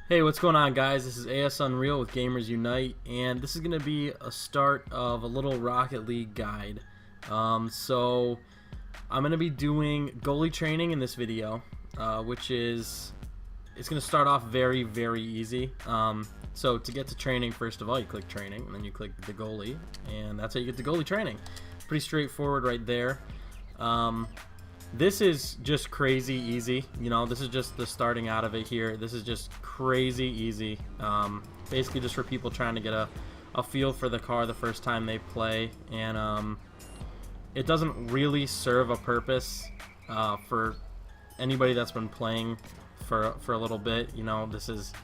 Hey, what's going on, guys? This is AS Unreal with Gamers Unite, and this is going to be a start of a little Rocket League guide. So I'm going to be doing goalie training in this video, which is, it's going to start off very, very easy. So to get to training, first of all, you click training, and then you click the goalie, and that's how you get to goalie training. Pretty straightforward right there. This is just crazy easy. You know, this is just the starting out of it here. This is just crazy easy. Basically just for people trying to get a feel for the car the first time they play. And it doesn't really serve a purpose for anybody that's been playing for a little bit. You know, this is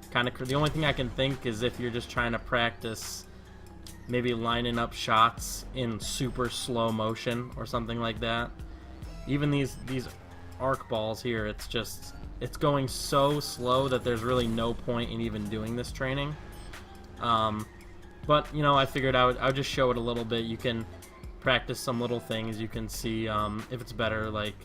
kind of the only thing I can think is if you're just trying to practice maybe lining up shots in super slow motion or something like that. Even these arc balls here, it's going so slow that there's really no point in even doing this training. But you know, I figured I would just show it a little bit. You can practice some little things. You can see if it's better, like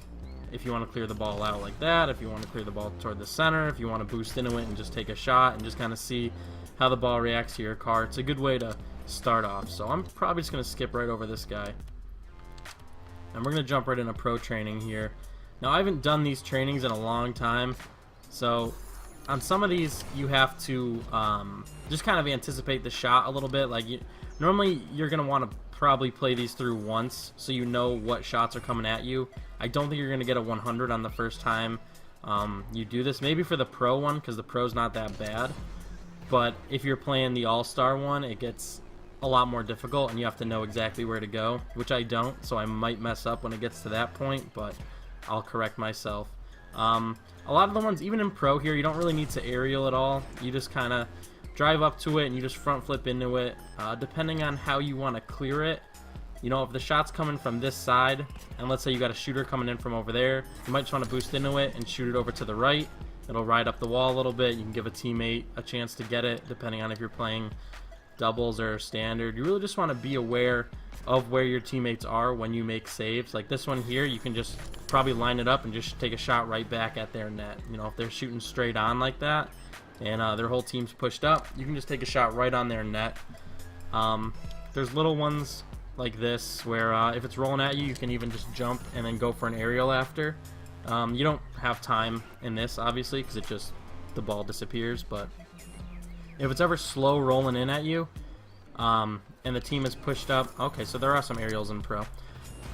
if you want to clear the ball out like that, if you want to clear the ball toward the center, if you want to boost into it and just take a shot and just kind of see how the ball reacts to your car. It's a good way to start off. So I'm probably just going to skip right over this guy. And we're going to jump right into pro training here. Now, I haven't done these trainings in a long time, so on some of these you have to just kind of anticipate the shot a little bit. Like normally you're going to want to probably play these through once so you know what shots are coming at you. I don't think you're going to get a 100 on the first time you do this. Maybe for the pro one, because the pro's not that bad. But if you're playing the all-star one, it gets a lot more difficult and you have to know exactly where to go, which I don't, so I might mess up when it gets to that point, but I'll correct myself. A lot of the ones, even in pro here, you don't really need to aerial at all. You just kind of drive up to it and you just front flip into it, depending on how you want to clear it. You know, if the shot's coming from this side, and let's say you got a shooter coming in from over there, you might just want to boost into it and shoot it over to the right. It'll ride up the wall a little bit. You can give a teammate a chance to get it, depending on if you're playing doubles or standard. You really just want to be aware of where your teammates are when you make saves. Like this one here, you can just probably line it up and just take a shot right back at their net. You know, if they're shooting straight on like that and their whole team's pushed up, you can just take a shot right on their net. There's little ones like this where if it's rolling at you, you can even just jump and then go for an aerial after. You don't have time in this, obviously, because the ball disappears, but if it's ever slow rolling in at you, and the team is pushed up, okay, so there are some aerials in pro,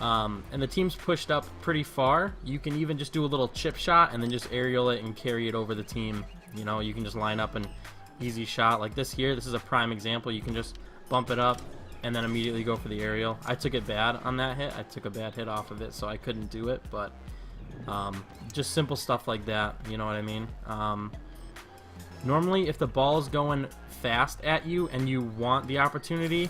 and the team's pushed up pretty far, you can even just do a little chip shot and then just aerial it and carry it over the team. You know, you can just line up an easy shot like this here. This is a prime example. You can just bump it up and then immediately go for the aerial. I took it bad on that hit. I took a bad hit off of it, so I couldn't do it, but just simple stuff like that, you know what I mean? Normally, if the ball is going fast at you and you want the opportunity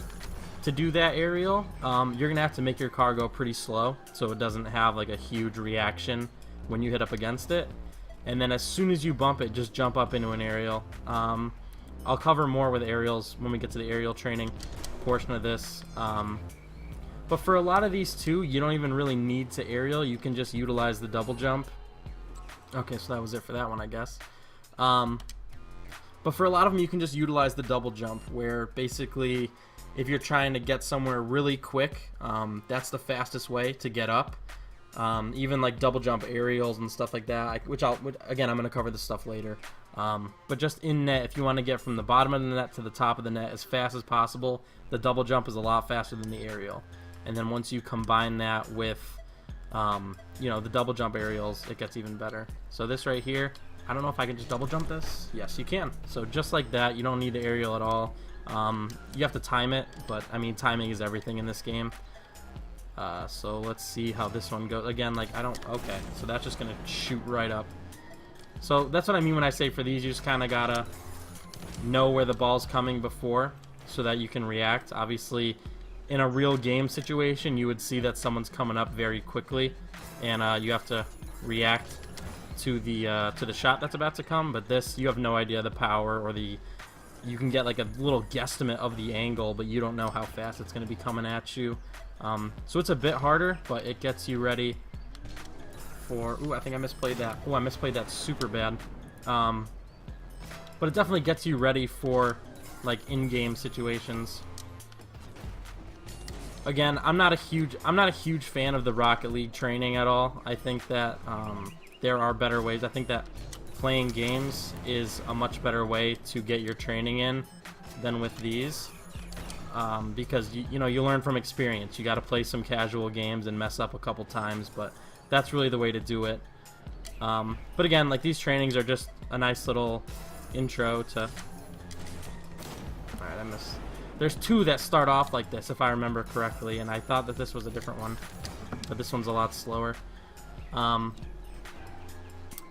to do that aerial, you're going to have to make your car go pretty slow so it doesn't have like a huge reaction when you hit up against it. And then as soon as you bump it, just jump up into an aerial. I'll cover more with aerials when we get to the aerial training portion of this. But for a lot of these too, you don't even really need to aerial. You can just utilize the double jump. Okay, so that was it for that one, I guess. But for a lot of them, you can just utilize the double jump, where basically if you're trying to get somewhere really quick, that's the fastest way to get up. Even like double jump aerials and stuff like that, again, I'm going to cover this stuff later. But just in net, if you want to get from the bottom of the net to the top of the net as fast as possible, the double jump is a lot faster than the aerial. And then once you combine that with, you know, the double jump aerials, it gets even better. So this right here, I don't know if I can just double jump this. Yes, you can. So just like that, you don't need the aerial at all. You have to time it, but I mean, timing is everything in this game. So let's see how this one goes. Again, like okay, so that's just gonna shoot right up. So that's what I mean when I say for these, you just kind of gotta know where the ball's coming before so that you can react. Obviously, in a real game situation, you would see that someone's coming up very quickly, and you have to react to the shot that's about to come. But this, you have no idea the power or you can get like a little guesstimate of the angle, but you don't know how fast it's going to be coming at you. So it's a bit harder, but it gets you ready for, ooh, I think I misplayed that. Oh, I misplayed that super bad. but it definitely gets you ready for like in-game situations. Again, I'm not a huge fan of the Rocket League training at all. I think that there are better ways. I think that playing games is a much better way to get your training in than with these, because you know, you learn from experience. You got to play some casual games and mess up a couple times, but that's really the way to do it. But again, like, these trainings are just a nice little intro to... Alright, I missed. There's 2 that start off like this, if I remember correctly, and I thought that this was a different one, but this one's a lot slower. But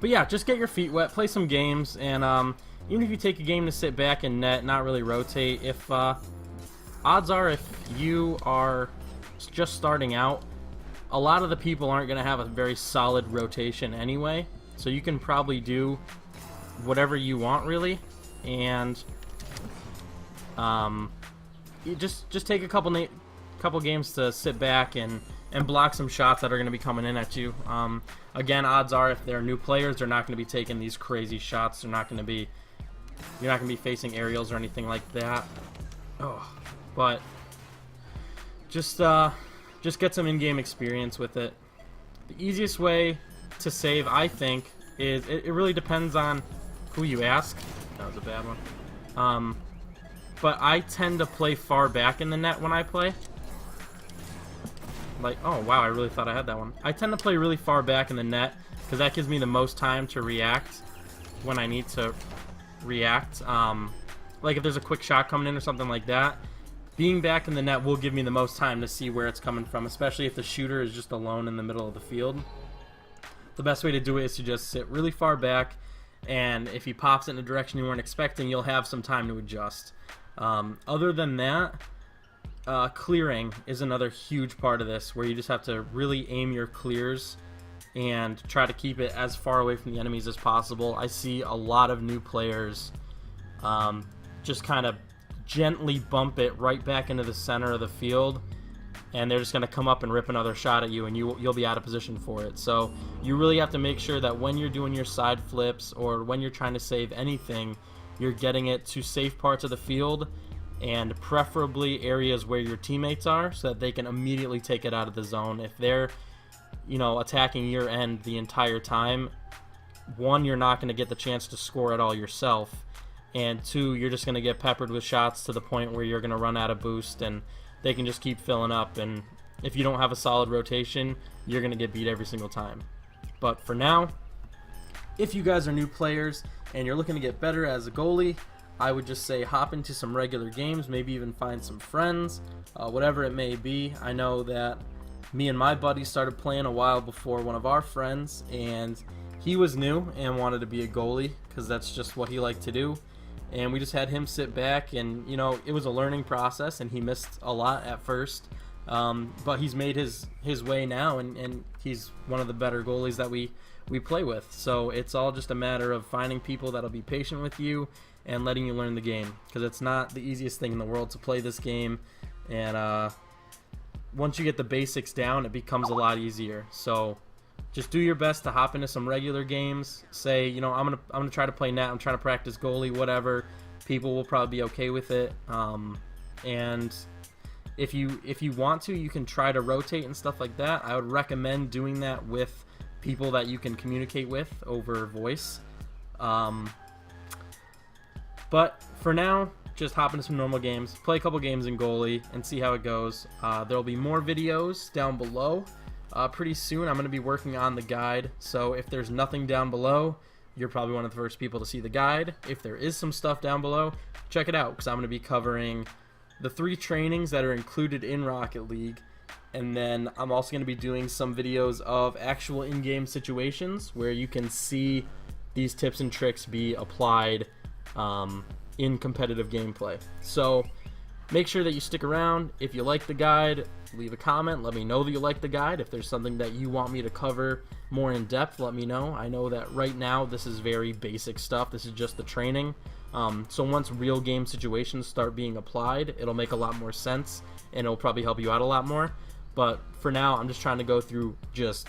yeah, just get your feet wet, play some games, and even if you take a game to sit back and net, not really rotate, if odds are, if you are just starting out, a lot of the people aren't going to have a very solid rotation anyway, so you can probably do whatever you want, really, and you just take a couple games to sit back and block some shots that are going to be coming in at you. Again, odds are, if they're new players, they're not going to be taking these crazy shots. You're not going to be facing aerials or anything like that. Oh, but just get some in-game experience with it. The easiest way to save, I think, is it really depends on who you ask. That was a bad one. But I tend to play far back in the net when I play. Like, oh wow, I really thought I had that one. I tend to play really far back in the net because that gives me the most time to react when I need to react. Like if there's a quick shot coming in or something like that, being back in the net will give me the most time to see where it's coming from, especially if the shooter is just alone in the middle of the field. The best way to do it is to just sit really far back, and if he pops it in a direction you weren't expecting, you'll have some time to adjust. Other than that, clearing is another huge part of this, where you just have to really aim your clears and try to keep it as far away from the enemies as possible. I see a lot of new players just kind of gently bump it right back into the center of the field, and they're just going to come up and rip another shot at you, and you'll be out of position for it. So you really have to make sure that when you're doing your side flips or when you're trying to save anything, you're getting it to safe parts of the field, and preferably areas where your teammates are, so that they can immediately take it out of the zone. If they're, you know, attacking your end the entire time, one, you're not going to get the chance to score it all yourself, and two, you're just going to get peppered with shots to the point where you're going to run out of boost, and they can just keep filling up, and if you don't have a solid rotation, you're going to get beat every single time. But for now, if you guys are new players and you're looking to get better as a goalie, I would just say hop into some regular games, maybe even find some friends, whatever it may be. I know that me and my buddy started playing a while before one of our friends, and he was new and wanted to be a goalie because that's just what he liked to do. And we just had him sit back, and you know, it was a learning process, and he missed a lot at first, but he's made his way now, and he's one of the better goalies that we play with. So it's all just a matter of finding people that'll be patient with you and letting you learn the game, because it's not the easiest thing in the world to play this game, and once you get the basics down, it becomes a lot easier. So just do your best to hop into some regular games. Say, you know, I'm gonna try to play net, I'm trying to practice goalie, whatever. People will probably be okay with it. And if you want to, you can try to rotate and stuff like that. I would recommend doing that with people that you can communicate with over voice. But for now, just hop into some normal games, play a couple games in goalie, and see how it goes. There will be more videos down below. Pretty soon I'm going to be working on the guide, so if there's nothing down below, you're probably one of the first people to see the guide. If there is some stuff down below, check it out, because I'm going to be covering the 3 trainings that are included in Rocket League, and then I'm also going to be doing some videos of actual in-game situations where you can see these tips and tricks be applied in competitive gameplay. So make sure that you stick around. If you like the guide, leave a comment, let me know that you like the guide. If there's something that you want me to cover more in depth, let me know. I know that right now this is very basic stuff, this is just the training. So once real game situations start being applied, it'll make a lot more sense, and it'll probably help you out a lot more. But for now, I'm just trying to go through just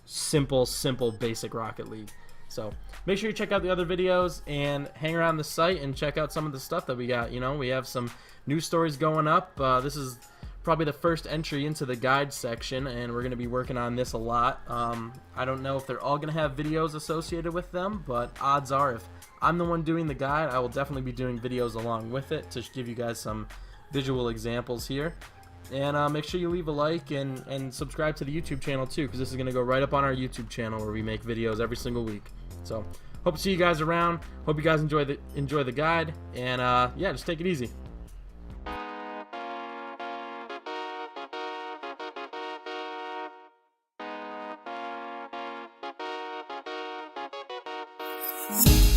simple basic Rocket League. So make sure you check out the other videos and hang around the site and check out some of the stuff that we got. You know, we have some news stories going up. This is probably the first entry into the guide section, and we're going to be working on this a lot. I don't know if they're all going to have videos associated with them, but odds are if I'm the one doing the guide, I will definitely be doing videos along with it to give you guys some visual examples here. And make sure you leave a like and subscribe to the YouTube channel too, because this is going to go right up on our YouTube channel where we make videos every single week. So hope to see you guys around. Hope you guys enjoy the guide, and yeah, just take it easy. See